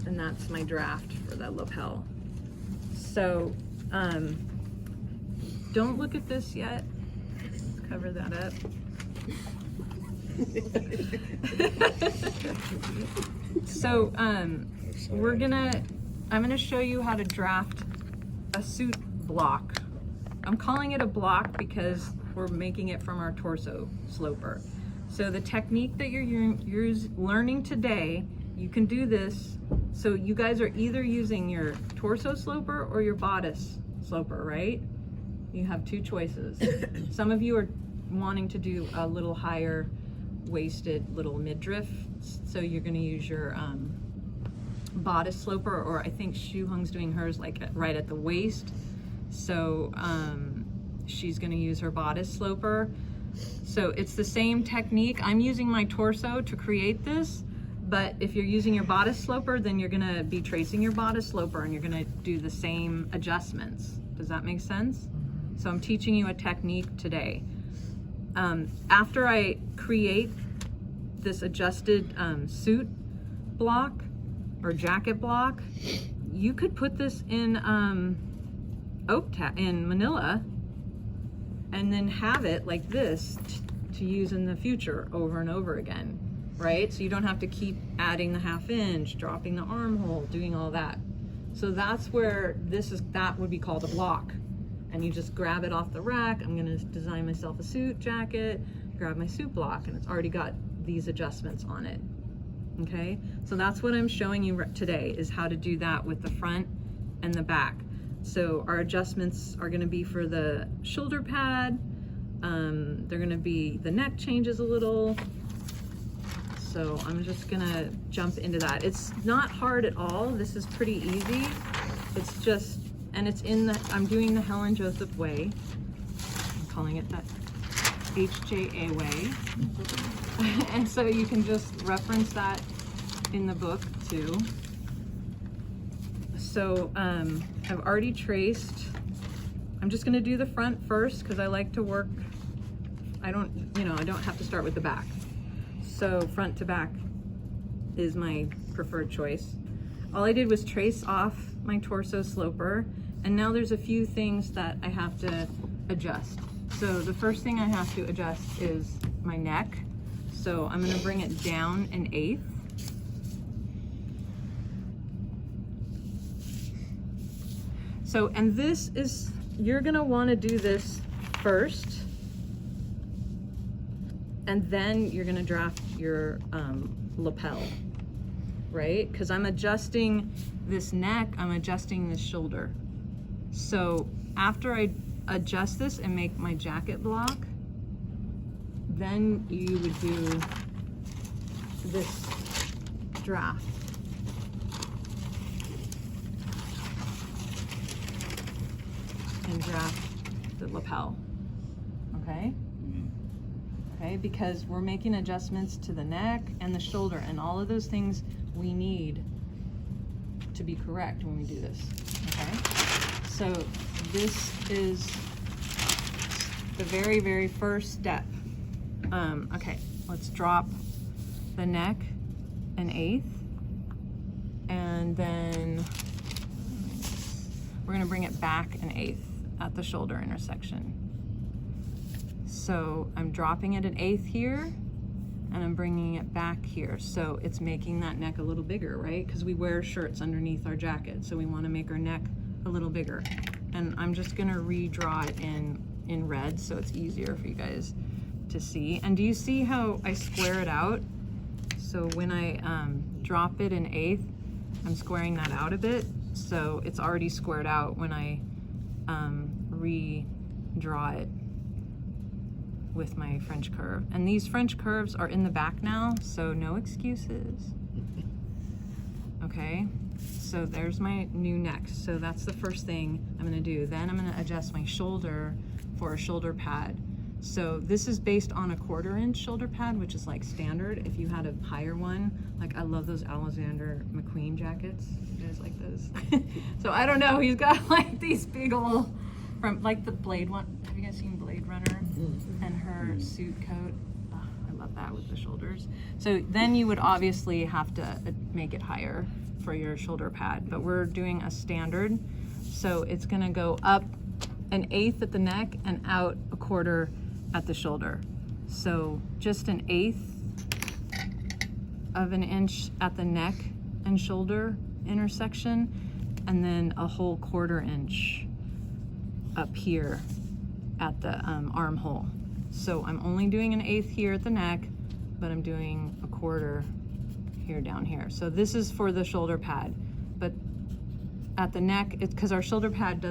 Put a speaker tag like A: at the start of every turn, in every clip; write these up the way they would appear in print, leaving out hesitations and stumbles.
A: and that's my draft for the lapel. So don't look at this yet. Let's cover that up. So I'm gonna show you how to draft a suit block. I'm calling it a block because we're making it from our torso sloper. So the technique that you're learning today, you can do this. So you guys are either using your torso sloper or your bodice sloper, right? You have two choices. Some of you are wanting to do a little higher waisted little midriff, so you're going to use your bodice sloper, or I think Shu Hung's doing hers like right at the waist. So she's going to use her bodice sloper. So it's the same technique. I'm using my torso to create this, but if you're using your bodice sloper, then you're going to be tracing your bodice sloper and you're going to do the same adjustments. Does that make sense? So I'm teaching you a technique today. After I create this adjusted suit block or jacket block, you could put this in in manila and then have it like this to use in the future over and over again, right? So you don't have to keep adding the 1/2 inch, dropping the armhole, doing all that. So that's where that would be called a block. And you just grab it off the rack. I'm gonna design myself a suit jacket, grab my suit block, and it's already got these adjustments on it, okay? So that's what I'm showing you today, is how to do that with the front and the back. So our adjustments are gonna be for the shoulder pad, they're gonna be, the neck changes a little. So I'm just gonna jump into that. It's not hard at all. This is pretty easy. It's just, and it's I'm doing the Helen Joseph way. I'm calling it that HJA way. And so you can just reference that in the book too. So I've already traced. I'm just gonna do the front first because I like to work, I don't have to start with the back. So front to back is my preferred choice. All I did was trace off my torso sloper, and now there's a few things that I have to adjust. So the first thing I have to adjust is my neck. So I'm gonna bring it down 1/8. So, and this is, you're gonna wanna do this first, and then you're gonna draft your lapel, right? Because I'm adjusting this neck, I'm adjusting this shoulder. So after I adjust this and make my jacket block, then you would do this draft. And draft the lapel, okay? Okay, because we're making adjustments to the neck and the shoulder, and all of those things we need to be correct when we do this, okay? So this is the very, very first step. Okay, let's drop the neck 1/8, and then we're gonna bring it back 1/8 at the shoulder intersection. So I'm dropping it 1/8 here, and I'm bringing it back here. So it's making that neck a little bigger, right? Because we wear shirts underneath our jacket, so we wanna make our neck a little bigger. And I'm just gonna redraw it in red so it's easier for you guys to see. And do you see how I square it out? So when I drop it 1/8, I'm squaring that out a bit. So it's already squared out when I redraw it with my French curve. And these French curves are in the back now, so no excuses. Okay, so there's my new neck. So that's the first thing I'm gonna do. Then I'm gonna adjust my shoulder for a shoulder pad. So this is based on a 1/4 inch shoulder pad, which is like standard. If you had a higher one, like I love those Alexander McQueen jackets. You guys like those? So I don't know, he's got like these big old, from like the Blade one. Have you guys seen Blade Runner and her suit coat? Oh, I love that with the shoulders. So then you would obviously have to make it higher for your shoulder pad, but we're doing a standard. So it's gonna go up 1/8 at the neck and out 1/4 at the shoulder. So just 1/8 of an inch at the neck and shoulder intersection, and then a whole 1/4 inch up here at the armhole. So I'm only doing 1/8 here at the neck, but I'm doing 1/4 here down here. So this is for the shoulder pad, but at the neck, it's because our shoulder pad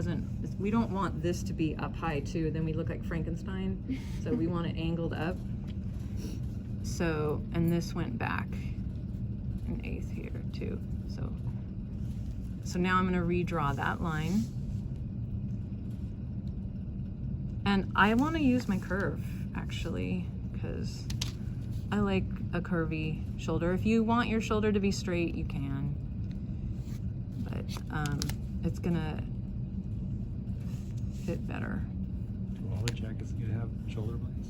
A: we don't want this to be up high too, then we look like Frankenstein. So we want it angled up. So, and this went back 1/8 here too. So now I'm gonna redraw that line. And I wanna use my curve actually, because I like a curvy shoulder. If you want your shoulder to be straight, you can. But it's gonna fit better.
B: Do all the jackets need to have shoulder blades?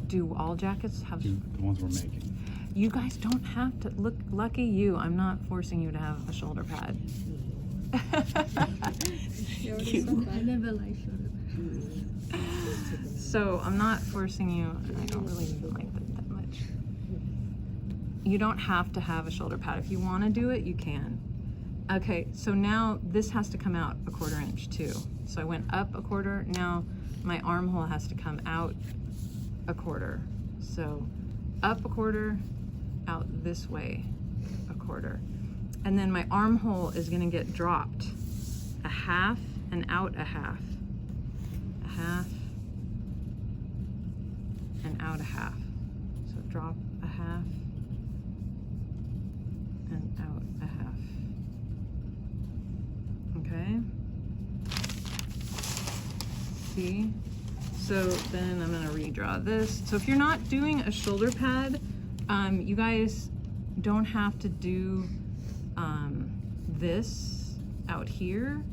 A: Do all jackets have?
B: The ones we're making.
A: You guys don't have to. Look, lucky you. I'm not forcing you to have a shoulder pad.
C: I never like shoulder pads.
A: So I'm not forcing you, and I don't really like that much. You don't have to have a shoulder pad. If you want to do it, you can. Okay, so now this has to come out 1/4 inch too. So I went up 1/4. Now my armhole has to come out 1/4. So up 1/4, out this way 1/4. And then my armhole is gonna get dropped 1/2 and out 1/2. 1/2 and out 1/2. So drop 1/2 and out 1/2. Okay. See? So then I'm gonna redraw this. So if you're not doing a shoulder pad, you guys don't have to do this out here,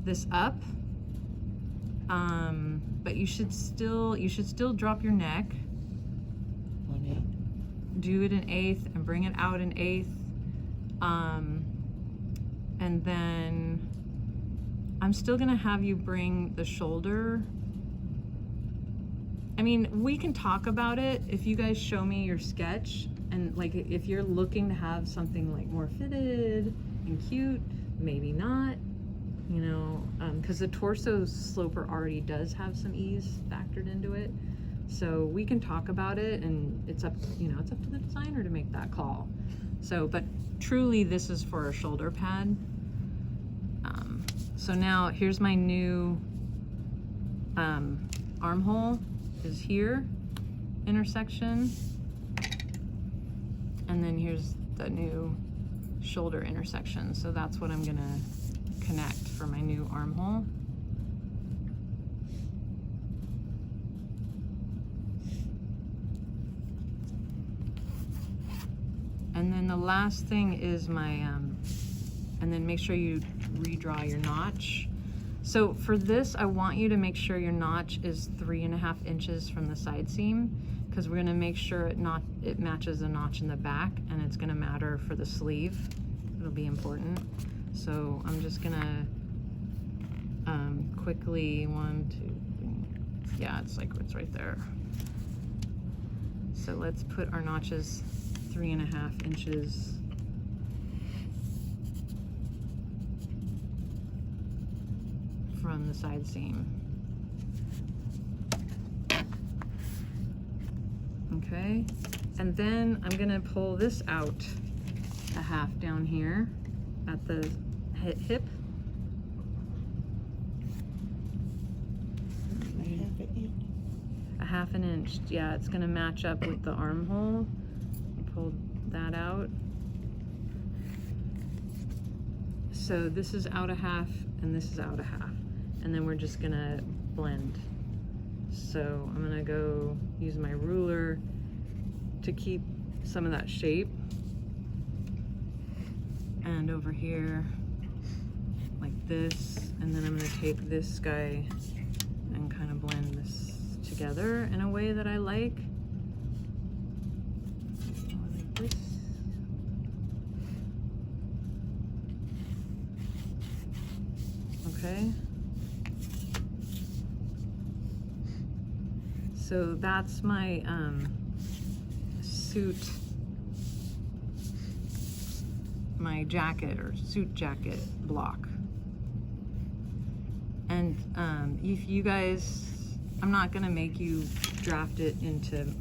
A: this up, but you should still drop your neck.
D: 1/8.
A: Do it 1/8 and bring it out 1/8, and then I'm still gonna have you bring the shoulder. I mean, we can talk about it if you guys show me your sketch, and like if you're looking to have something like more fitted and cute, maybe not, you know, because the torso sloper already does have some ease factored into it. So we can talk about it, and it's up, it's up to the designer to make that call. So, but truly this is for a shoulder pad. So now here's my new armhole is here, intersection. And then here's the new shoulder intersection. So that's what I'm gonna connect for my new armhole. And then the last thing is my, and then make sure you redraw your notch. So for this, I want you to make sure your notch is 3.5 inches from the side seam, because we're gonna make sure it matches the notch in the back, and it's gonna matter for the sleeve. It'll be important. So I'm just gonna quickly, 1, 2, 3. Yeah, it's right there. So let's put our notches 3.5 inches. From the side seam. Okay, and then I'm gonna pull this out 1/2 down here at the hip. 1/2 inch. Yeah, it's gonna match up with the armhole. Pull that out. So this is out 1/2 and this is out 1/2. And then we're just gonna blend. So I'm gonna go use my ruler to keep some of that shape. And over here, like this, and then I'm gonna take this guy and kind of blend this together in a way that I like. Okay. So that's my suit, my jacket or suit jacket block. And if you guys, I'm not gonna make you draft it into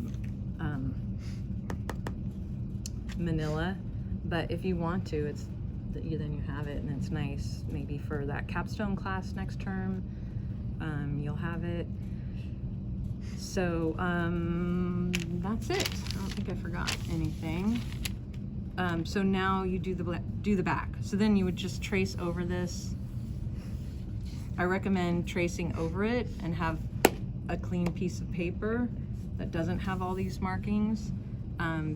A: manila, but if you want to, it's then you have it, and it's nice. Maybe for that capstone class next term, you'll have it. So that's it. I don't think I forgot anything. So now you do the back. So then you would just trace over this. I recommend tracing over it and have a clean piece of paper that doesn't have all these markings,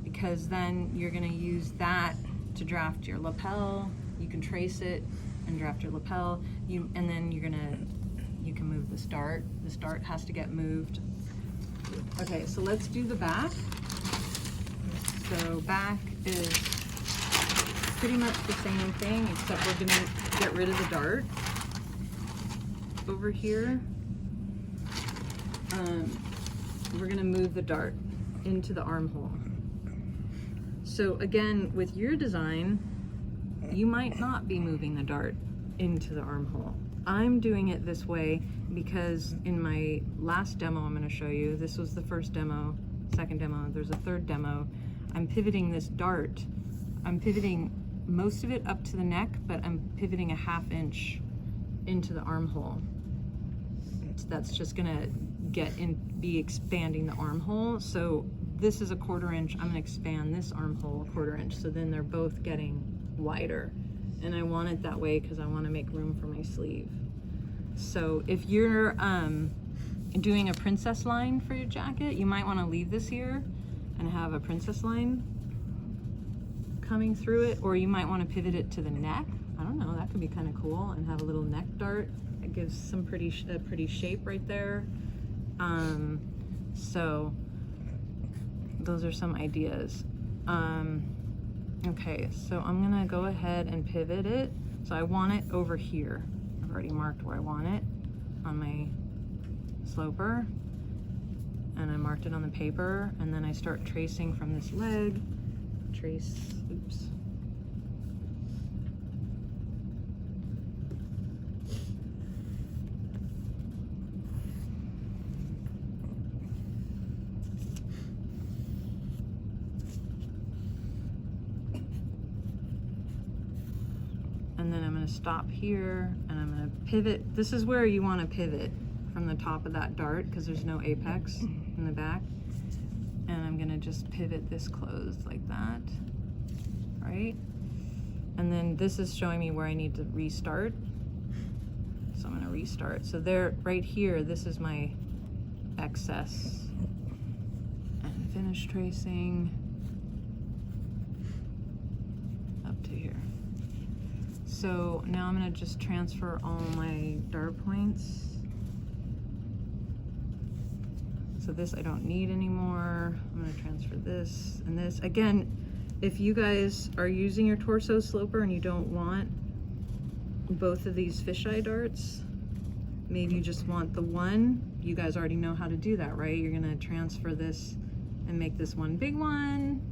A: because then you're gonna use that to draft your lapel. You can trace it and draft your lapel. And then you can move the start. The start has to get moved. Okay, so let's do the back. So back is pretty much the same thing, except we're gonna get rid of the dart over here. We're gonna move the dart into the armhole. So again, with your design, you might not be moving the dart into the armhole. I'm doing it this way because in my last demo I'm gonna show you, this was the first demo, second demo, there's a third demo. I'm pivoting this dart. I'm pivoting most of it up to the neck, but I'm pivoting a 1/2 inch into the armhole. So that's just gonna be expanding the armhole. So this is a 1/4 inch. I'm gonna expand this armhole a 1/4 inch. So then they're both getting wider. And I want it that way because I want to make room for my sleeve. So if you're doing a princess line for your jacket, you might want to leave this here and have a princess line coming through it, or you might want to pivot it to the neck. I don't know, that could be kind of cool, and have a little neck dart. It gives some pretty shape right there. So those are some ideas. Okay, so I'm gonna go ahead and pivot it. So I want it over here. I've already marked where I want it on my sloper, and I marked it on the paper, and then I start tracing from this leg. Trace, oops. And then I'm going to stop here, and I'm going to pivot. This is where you want to pivot from the top of that dart, because there's no apex in the back. And I'm going to just pivot this closed like that, right? And then this is showing me where I need to restart. So I'm going to restart. So there, right here, this is my excess. And finish tracing up to here. So now I'm going to just transfer all my dart points. So this I don't need anymore. I'm going to transfer this and this. Again, if you guys are using your torso sloper and you don't want both of these fisheye darts, maybe you just want the one. You guys already know how to do that, right? You're going to transfer this and make this one big one.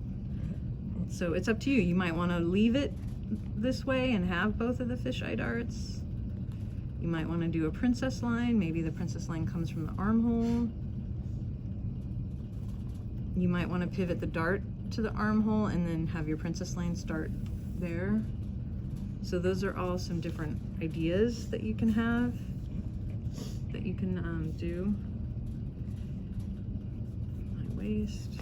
A: So it's up to you. You might want to leave it this way and have both of the fisheye darts. You might want to do a princess line. Maybe the princess line comes from the armhole. You might want to pivot the dart to the armhole and then have your princess line start there. So those are all some different ideas that you can have, that you can do. My waist.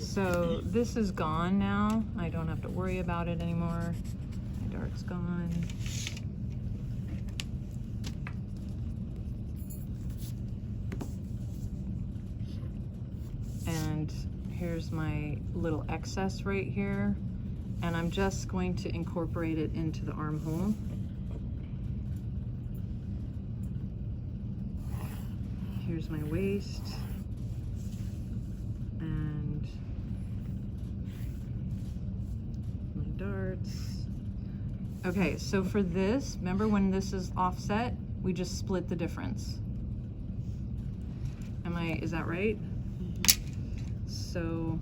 A: So this is gone now. I don't have to worry about it anymore. My dart's gone. And here's my little excess right here. And I'm just going to incorporate it into the armhole. Here's my waist. And my darts. Okay, so for this, remember when this is offset, we just split the difference. Is that right? So,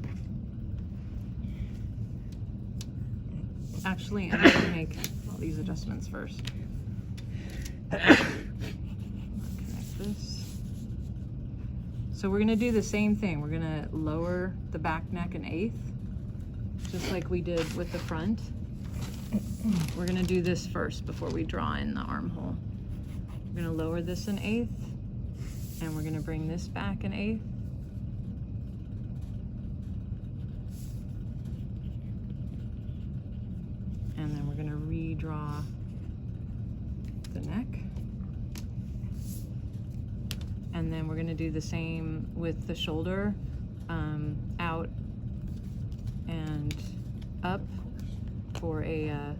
A: actually, I'm gonna make all these adjustments first. Connect this. So we're gonna do the same thing. We're gonna lower the back neck an eighth, just like we did with the front. We're gonna do this first before we draw in the armhole. We're gonna lower this an eighth, and we're gonna bring this back an eighth. And then we're gonna redraw the neck. And then we're gonna do the same with the shoulder, out and up for a,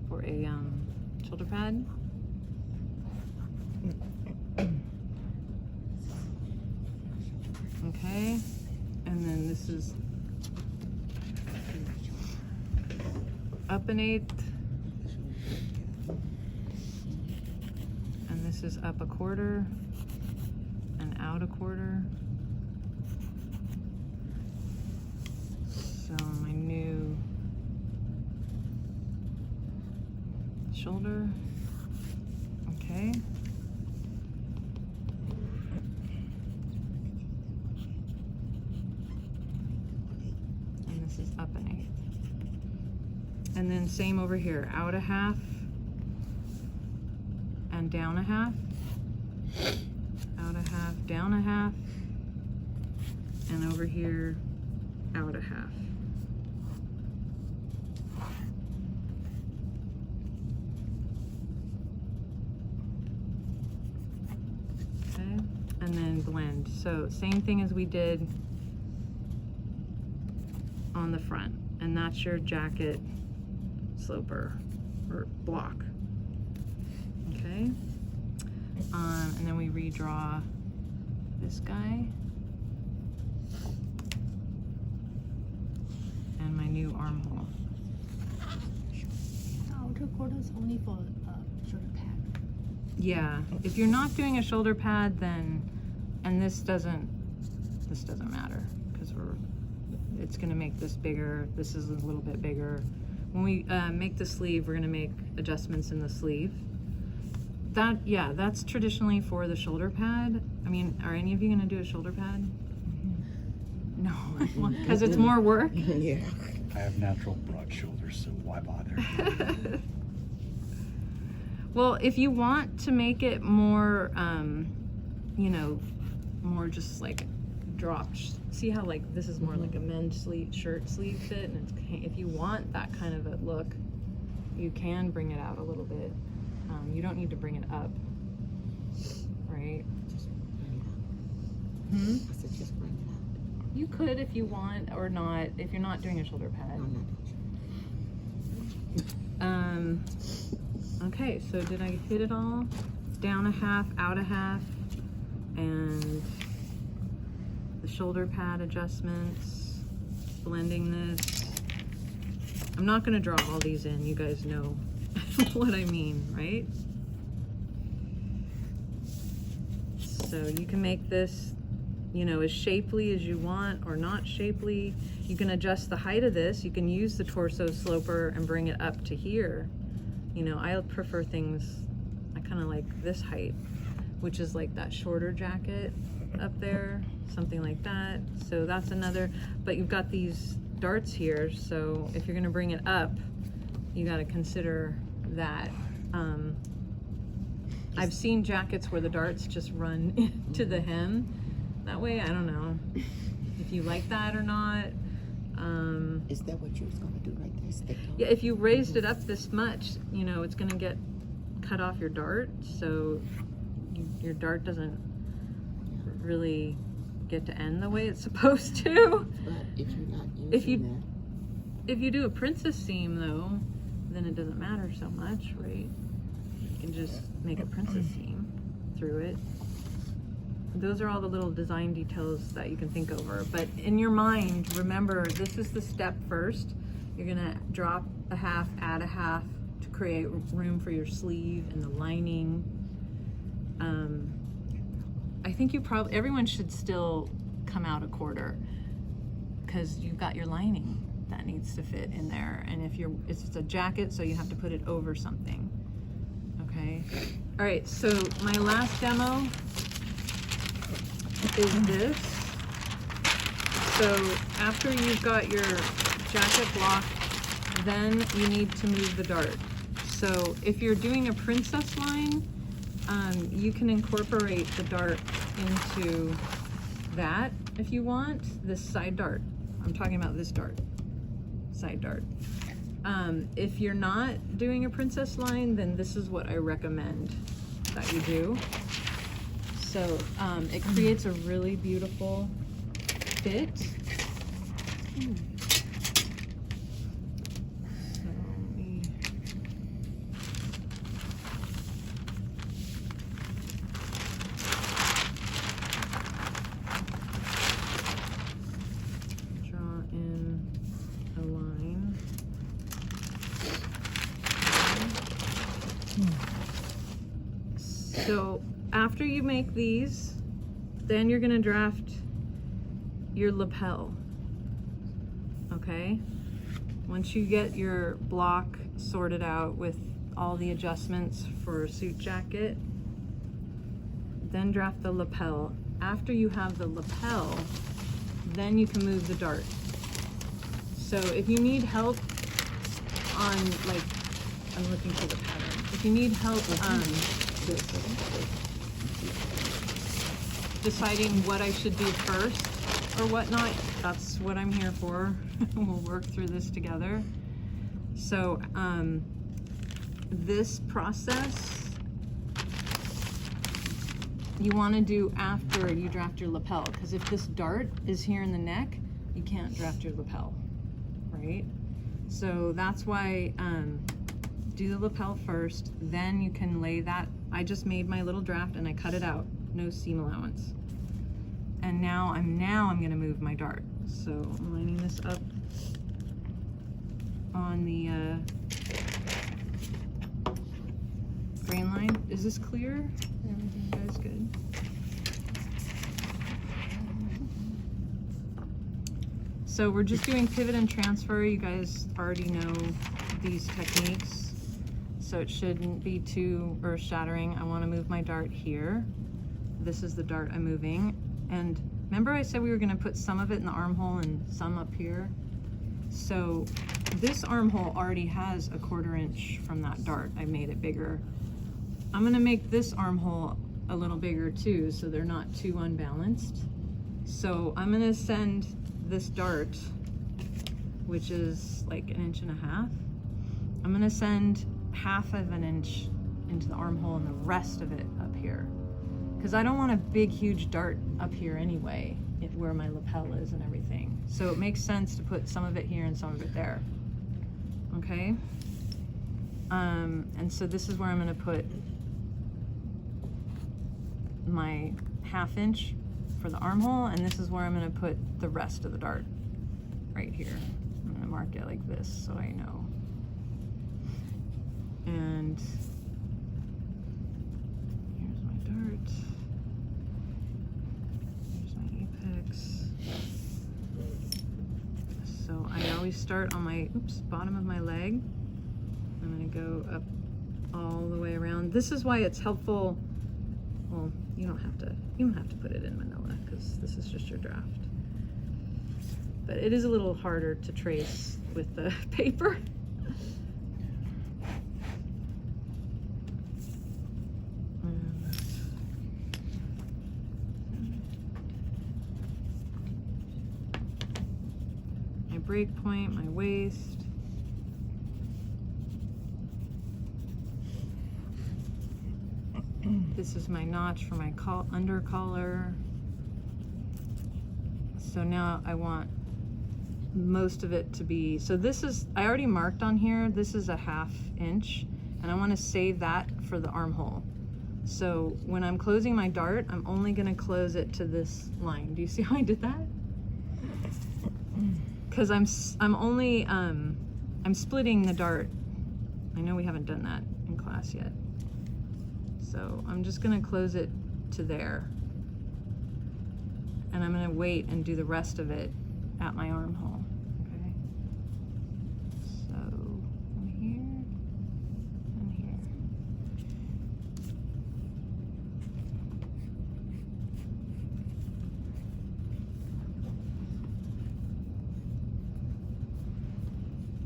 A: for a shoulder pad. Okay, and then this is up an eighth, and this is up a quarter and out a quarter. So my new shoulder, okay. And this is up an eighth. And then same over here, out a half and down a half, out a half, down a half, and over here, out a half. Okay, and then blend. So same thing as we did on the front, and that's your jacket sloper or block. Okay, and then we redraw this guy and my new armhole.
C: The outer quarter is only for shoulder pad.
A: Yeah, if you're not doing a shoulder pad, then, and this doesn't matter, because it's gonna make this bigger. This is a little bit bigger. When we make the sleeve, we're gonna make adjustments in the sleeve. Yeah, that's traditionally for the shoulder pad. I mean, are any of you gonna do a shoulder pad? No, because it's more work.
D: Yeah.
B: I have natural broad shoulders, so why bother?
A: Well, if you want to make it more, you know, more just like dropped. See how like this is more like a men's shirt sleeve fit, and if you want that kind of a look, you can bring it out a little bit. You don't need to bring it up, right? Hmm?
D: I said just bring it out.
A: You could if you want, or not, if you're not doing a shoulder pad.
D: I'm
A: Okay, so did I hit it all? Down a half, out a half, and the shoulder pad adjustments, blending this. I'm not gonna draw all these in, you guys know what I mean, right? So you can make this, you know, as shapely as you want or not shapely. You can adjust the height of this. You can use the torso sloper and bring it up to here. You know, I prefer things, I kind of like this height, which is like that shorter jacket up there, something like that. So that's another, but you've got these darts here, so if you're gonna bring it up, you gotta consider that. I've seen jackets where the darts just run into the hem. That way, I don't know if you like that or not.
D: Is that what you was gonna do right there? Stick on?
A: Yeah, if you raised it up this much, you know, it's gonna get cut off your dart, so your dart doesn't really get to end the way it's supposed to.
D: But if you're not using
A: If you-
D: that,
A: If you do a princess seam though, then it doesn't matter so much, right? You can just make a princess seam through it. those are all the little design details that you can think over. But in your mind, remember, this is the step first. You're gonna drop a half, add a half to create room for your sleeve and the lining. I think everyone should still come out a quarter, because you've got your lining that needs to fit in there. And it's a jacket, so you have to put it over something. Okay. All right, so my last demo is this. So after you've got your jacket block, then you need to move the dart. So if you're doing a princess line, you can incorporate the dart into that if you want, this side dart. I'm talking about this dart, side dart. If you're not doing a princess line, then this is what I recommend that you do. So it creates a really beautiful fit. So let me draw in a line. So after you make these, then you're gonna draft your lapel, okay? Once you get your block sorted out with all the adjustments for a suit jacket, then draft the lapel. After you have the lapel, then you can move the dart. So if you need help on, like, I'm looking for the pattern. If you need help deciding what I should do first or whatnot, that's what I'm here for. We'll work through this together. So this process you want to do after you draft your lapel, because if this dart is here in the neck, you can't draft your lapel, right? So that's why do the lapel first, then you can lay that. I just made my little draft and I cut it out, no seam allowance. And now I'm gonna move my dart. So I'm lining this up on the grain line. Is this clear? Everything guys good? So we're just doing pivot and transfer. You guys already know these techniques, so it shouldn't be too earth-shattering. I want to move my dart here. This is the dart I'm moving. And remember I said we were going to put some of it in the armhole and some up here? So this armhole already has a 1/4 inch from that dart. I made it bigger. I'm going to make this armhole a little bigger too, so they're not too unbalanced. So I'm going to send this dart, which is like 1.5 inches, I'm going to send 1/2 inch into the armhole and the rest of it up here, because I don't want a big huge dart up here anyway, where my lapel is and everything. So it makes sense to put some of it here and some of it there. Okay, and so this is where I'm going to put my 1/2 inch for the armhole, and this is where I'm going to put the rest of the dart, right here. I'm going to mark it like this so I know. And here's my dart. Here's my apex. So I always start on my bottom of my leg. I'm going to go up all the way around. This is why it's helpful. Well, you don't have to put it in manila, because this is just your draft. But it is a little harder to trace with the paper. My break point, my waist. This is my notch for my under collar. So now I want most of it to be, so this is, I already marked on here, this is a 1/2 inch, and I want to save that for the armhole. So when I'm closing my dart, I'm only gonna close it to this line. Do you see how I did that? Because I'm splitting the dart. I know we haven't done that in class yet. So I'm just gonna close it to there. And I'm gonna wait and do the rest of it at my armhole. Okay. So from here and here.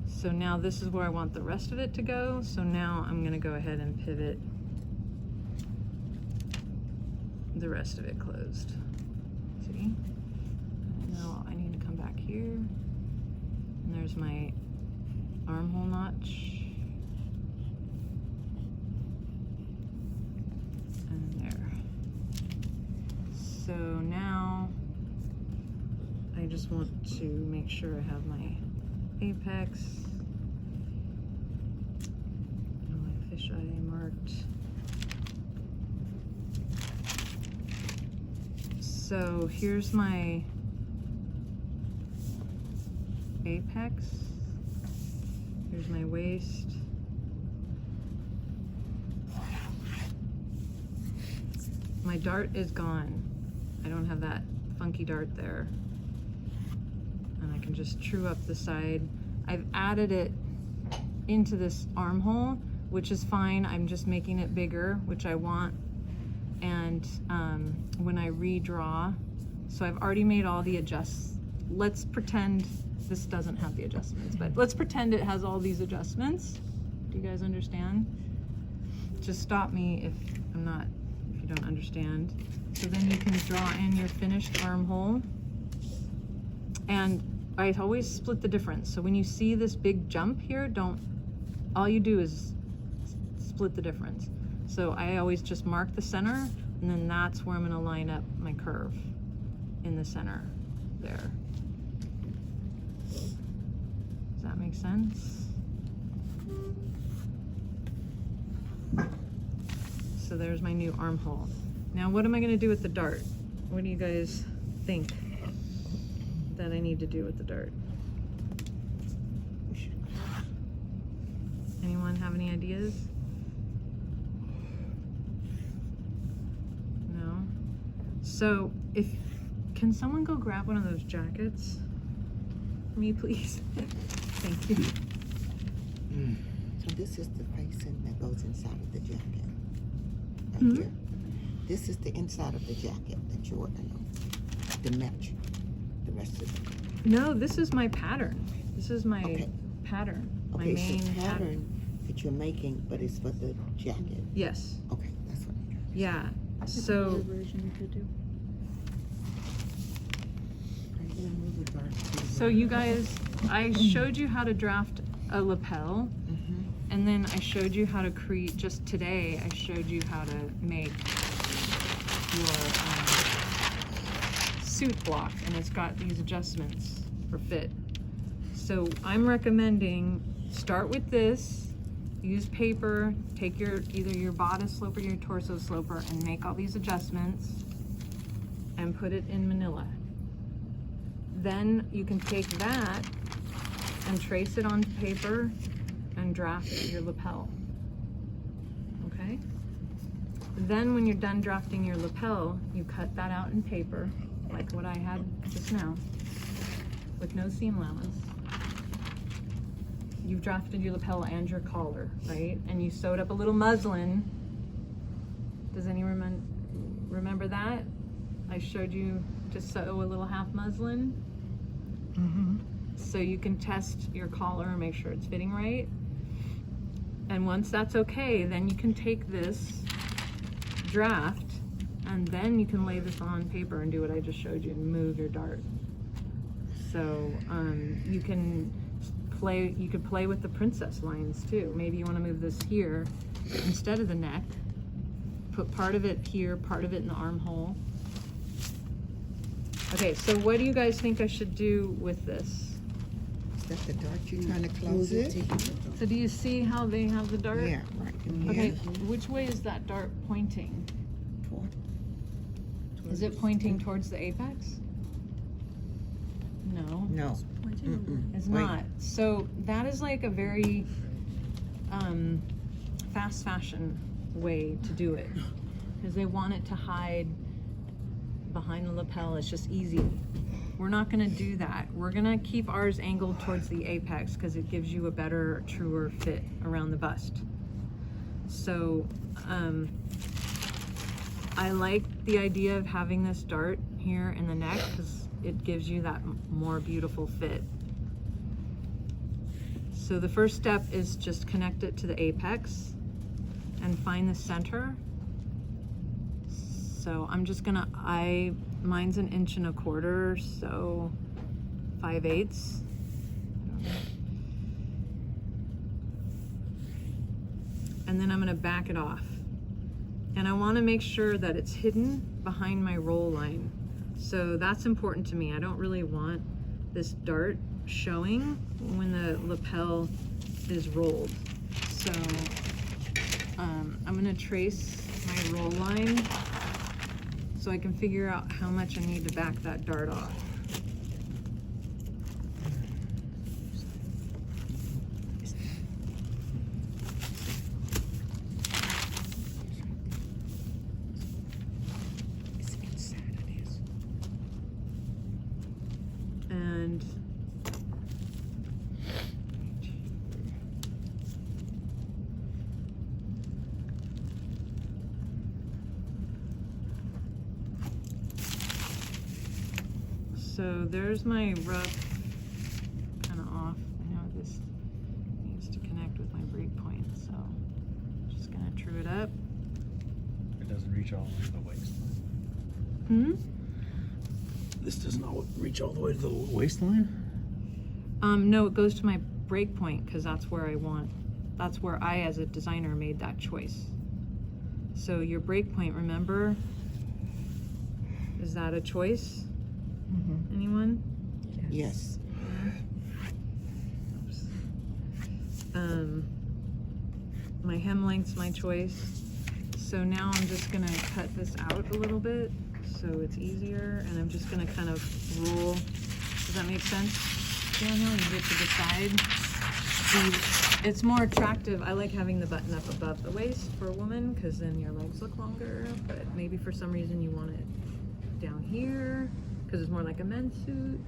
A: So now this is where I want the rest of it to go. So now I'm gonna go ahead and pivot the rest of it closed. See? Now I need to come back here. And there's my armhole notch. And there. So now I just want to make sure I have my apex. And my fisheye marked. So here's my apex. Here's my waist. My dart is gone. I don't have that funky dart there. And I can just true up the side. I've added it into this armhole, which is fine. I'm just making it bigger, which I want. And when I redraw, so I've already made all the adjusts. Let's pretend this doesn't have the adjustments, but let's pretend it has all these adjustments. Do you guys understand? Just stop me if you don't understand. So then you can draw in your finished armhole. And I always split the difference. So when you see this big jump here, all you do is split the difference. So I always just mark the center, and then that's where I'm gonna line up my curve in the center there. Does that make sense? So there's my new armhole. Now what am I gonna do with the dart? What do you guys think that I need to do with the dart? Anyone have any ideas? No? So can someone go grab one of those jackets for me, please? Thank you.
D: So this is the facing that goes inside of the jacket. Right
A: Hmm?
D: here. This is the inside of the jacket that you're working on. To match the rest of it.
A: No, this is my pattern. This is my
D: Okay.
A: pattern. My
D: Okay,
A: main
D: it's a pattern that you're making, but it's for the jacket.
A: Yes.
D: Okay, that's what I'm trying to
A: Yeah. So
C: version to do.
A: So you guys, I showed you how to draft a lapel, and then I showed you how to create, just today, I showed you how to make your suit block, and it's got these adjustments for fit. So I'm recommending start with this, use paper, take either your bodice slope or your torso sloper and make all these adjustments and put it in manila. Then you can take that and trace it on paper and draft your lapel. Okay? Then when you're done drafting your lapel, you cut that out in paper, like what I had just now, with no seam allowance. You've drafted your lapel and your collar, right? And you sewed up a little muslin. Does anyone remember that? I showed you to sew a little half muslin. So you can test your collar and make sure it's fitting right. And once that's okay, then you can take this draft and then you can lay this on paper and do what I just showed you and move your dart. So you could play with the princess lines too. Maybe you want to move this here instead of the neck. Put part of it here, part of it in the armhole. Okay, so what do you guys think I should do with this?
D: that the dart you're trying to close it?
A: So do you see how they have the dart?
D: Yeah, right in
A: Okay,
D: here.
A: which way is that dart pointing?
D: Toward-
A: Is it pointing towards the apex? No,
D: No. Mm-mm.
A: it's
D: Wait.
A: not. So that is like a very fast fashion way to do it. Because they want it to hide behind the lapel. It's just easy. We're not gonna do that. We're gonna keep ours angled towards the apex because it gives you a better, truer fit around the bust. So I like the idea of having this dart here in the neck because it gives you that more beautiful fit. So the first step is just connect it to the apex and find the center. So I'm just gonna, mine's 1 1/4 inches, so 5/8. And then I'm gonna back it off. And I wanna make sure that it's hidden behind my roll line. So that's important to me. I don't really want this dart showing when the lapel is rolled. So I'm gonna trace my roll line so I can figure out how much I need to back that dart off.
D: It's inside of this.
A: And so there's my rough kind of off. I know this needs to connect with my break point, so just gonna true it up.
B: It doesn't reach all the way to the waistline.
A: Hmm?
B: This does not reach all the way to the waistline?
A: No, it goes to my break point because that's where that's where I as a designer made that choice. So your break point, remember, is that a choice?
D: Mm-hmm.
A: Anyone?
D: Yes.
A: My hem length's my choice. So now I'm just gonna cut this out a little bit so it's easier, and I'm just gonna kind of roll. Does that make sense, Daniel? You get to decide. It's more attractive. I like having the button up above the waist for a woman because then your legs look longer, but maybe for some reason you want it down here because it's more like a men's suit.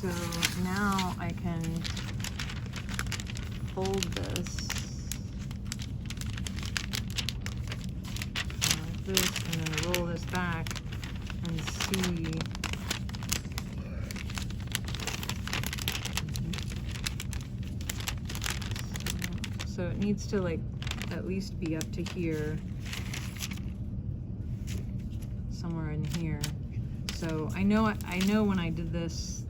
A: So now I can fold this like this and then roll this back and see. So it needs to like at least be up to here, somewhere in here. So I know when I did this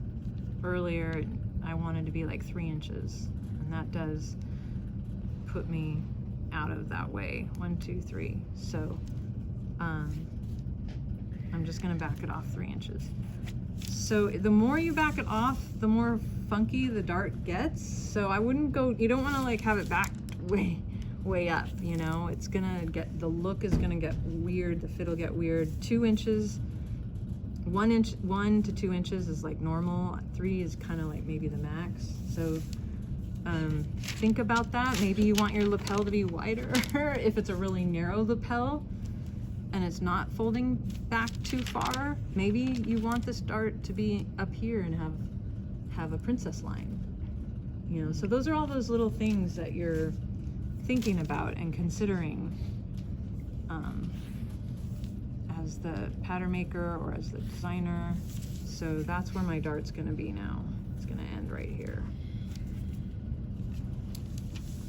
A: earlier, I wanted to be like 3 inches, and that does put me out of that way. 1, 2, 3. So I'm just gonna back it off 3 inches. So the more you back it off, the more funky the dart gets. So I wouldn't go, you don't wanna like have it back way up, you know? It's gonna get, the look is gonna get weird, the fit will get weird. 2 inches, 1 to 2 inches is like normal. 3 is kind of like maybe the max. So think about that. Maybe you want your lapel to be wider if it's a really narrow lapel and it's not folding back too far. Maybe you want this dart to be up here and have a princess line. You know, so those are all those little things that you're thinking about and considering as the pattern maker or as the designer. So that's where my dart's gonna be now. It's gonna end right here.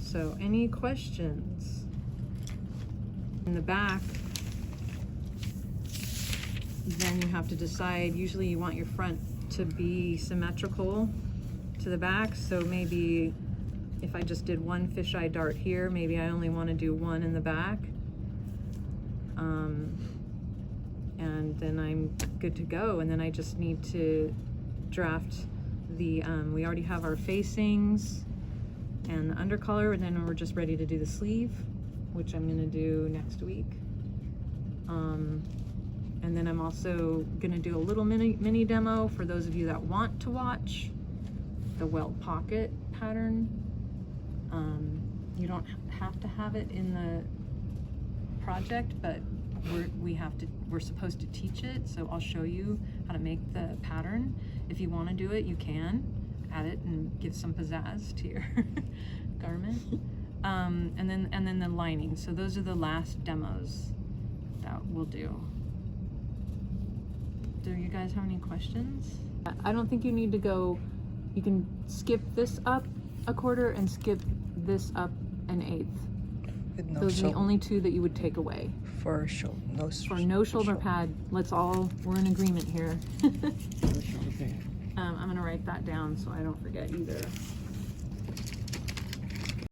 A: So any questions? In the back, then you have to decide, usually you want your front to be symmetrical to the back, so maybe if I just did one fisheye dart here, maybe I only want to do one in the back. And then I'm good to go. And then I just need to draft the, we already have our facings and the undercolor, and then we're just ready to do the sleeve, which I'm gonna do next week. And then I'm also gonna do a little mini demo for those of you that want to watch the welt pocket pattern. You don't have to have it in the project, but we're supposed to teach it, so I'll show you how to make the pattern. If you want to do it, you can add it and give some pizzazz to your garment. And then the lining. So those are the last demos that we'll do. Do you guys have any questions? I don't think you need to go, you can skip this up a quarter and skip this up an eighth.
E: With no
A: Those are the
E: shoulder,
A: only two that you would take away.
E: for shoulder, no
A: For no shoulder pad, we're in agreement here. I'm gonna write that down so I don't forget either.